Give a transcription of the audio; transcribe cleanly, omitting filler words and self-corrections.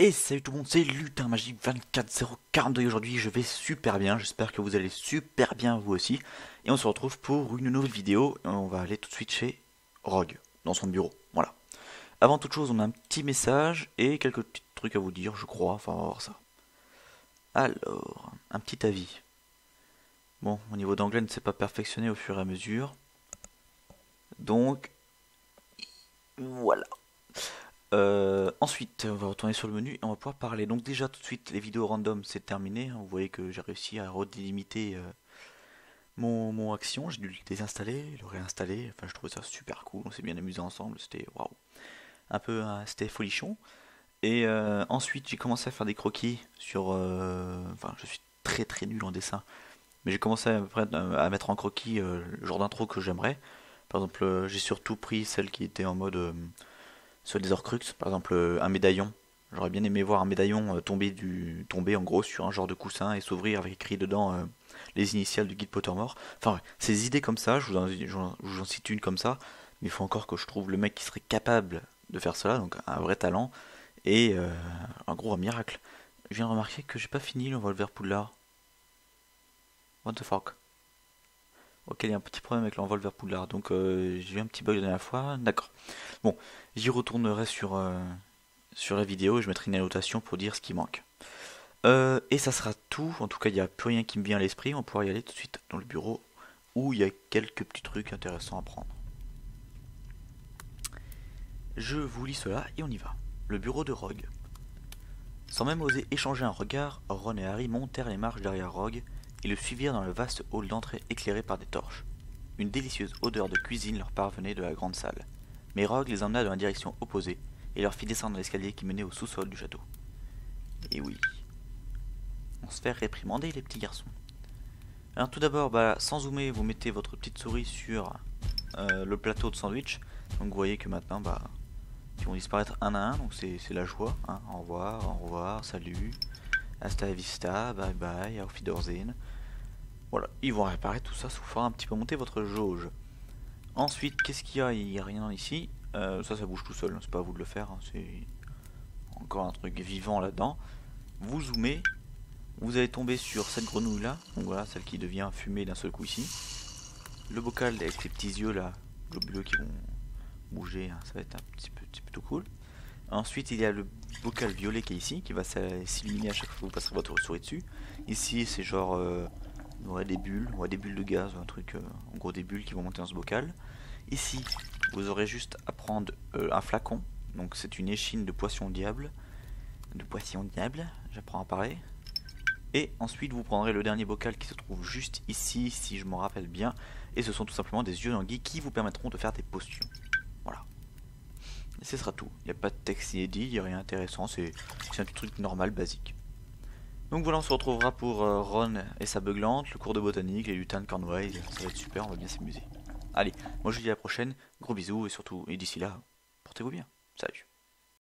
Et salut tout le monde, c'est Lutin Magique 24042 et aujourd'hui je vais super bien, j'espère que vous allez super bien vous aussi. Et on se retrouve pour une nouvelle vidéo, on va aller tout de suite chez Rogue, dans son bureau, voilà. Avant toute chose on a un petit message et quelques petits trucs à vous dire je crois, enfin on va voir ça. Alors, un petit avis. Bon, au niveau d'anglais ne s'est pas perfectionné au fur et à mesure. Donc, voilà. Ensuite, on va retourner sur le menu et on va pouvoir parler. Donc déjà tout de suite, les vidéos random c'est terminé. Vous voyez que j'ai réussi à redélimiter mon action. J'ai dû le désinstaller, le réinstaller. Enfin, je trouvais ça super cool. On s'est bien amusé ensemble. C'était waouh, un peu, c'était folichon. Et ensuite, j'ai commencé à faire des croquis sur. Enfin, je suis très très nul en dessin, mais j'ai commencé à mettre en croquis le genre d'intro que j'aimerais. Par exemple, j'ai surtout pris celle qui était en mode sur des Horcruxes, par exemple un médaillon. J'aurais bien aimé voir un médaillon tomber en gros sur un genre de coussin et s'ouvrir avec écrit dedans les initiales du guide Pottermore. Enfin, ouais, ces idées comme ça, je vous en cite une comme ça, mais il faut encore que je trouve le mec qui serait capable de faire cela, donc un vrai talent et un gros miracle. Je viens de remarquer que j'ai pas fini l'envolver Poudlard. What the fuck? Ok, il y a un petit problème avec l'envolver Poudlard, donc j'ai eu un petit bug la dernière fois, d'accord. Bon, j'y retournerai sur la vidéo et je mettrai une annotation pour dire ce qui manque. Et ça sera tout, en tout cas il n'y a plus rien qui me vient à l'esprit, on pourra y aller tout de suite dans le bureau où il y a quelques petits trucs intéressants à prendre. Je vous lis cela et on y va. Le bureau de Rogue. Sans même oser échanger un regard, Ron et Harry montèrent les marches derrière Rogue et le suivirent dans le vaste hall d'entrée éclairé par des torches. Une délicieuse odeur de cuisine leur parvenait de la grande salle, mais Rogue les emmena dans la direction opposée et leur fit descendre l'escalier qui menait au sous-sol du château. Et oui, on se fait réprimander les petits garçons. Alors tout d'abord, sans zoomer, vous mettez votre petite souris sur le plateau de sandwich. Donc vous voyez que maintenant, ils vont disparaître un à un, donc c'est la joie. Hein. Au revoir, salut, hasta la vista, bye bye, auf Wiedersehen. Voilà, ils vont réapparaître tout ça, ça vous fera un petit peu monter votre jauge. Ensuite, qu'est-ce qu'il y a? Il n'y a rien ici. Ça bouge tout seul, c'est pas à vous de le faire. Hein. C'est encore un truc vivant là-dedans. Vous zoomez, vous allez tomber sur cette grenouille là. Donc voilà, celle qui devient fumée d'un seul coup ici. Le bocal avec les petits yeux là, globuleux qui vont bouger, hein, ça va être un petit peu tout cool. Ensuite, il y a le bocal violet qui est ici, qui va s'illuminer à chaque fois que vous passerez votre souris dessus. Ici, c'est genre, on aurait des bulles de gaz, un truc, en gros des bulles qui vont monter dans ce bocal. Ici, vous aurez juste à prendre un flacon, donc c'est une échine de poisson diable. J'apprends à parler. Et ensuite, vous prendrez le dernier bocal qui se trouve juste ici, si je m'en rappelle bien. Et ce sont tout simplement des yeux d'anguille qui vous permettront de faire des potions. Voilà. Et ce sera tout. Il n'y a pas de texte inédit, il n'y a rien d'intéressant, c'est un petit truc normal, basique. Donc voilà, on se retrouvera pour Ron et sa beuglante, le cours de botanique, les lutins de Cornwall, ça va être super, on va bien s'amuser. Allez, moi je vous dis à la prochaine, gros bisous et surtout, et d'ici là, portez-vous bien. Salut.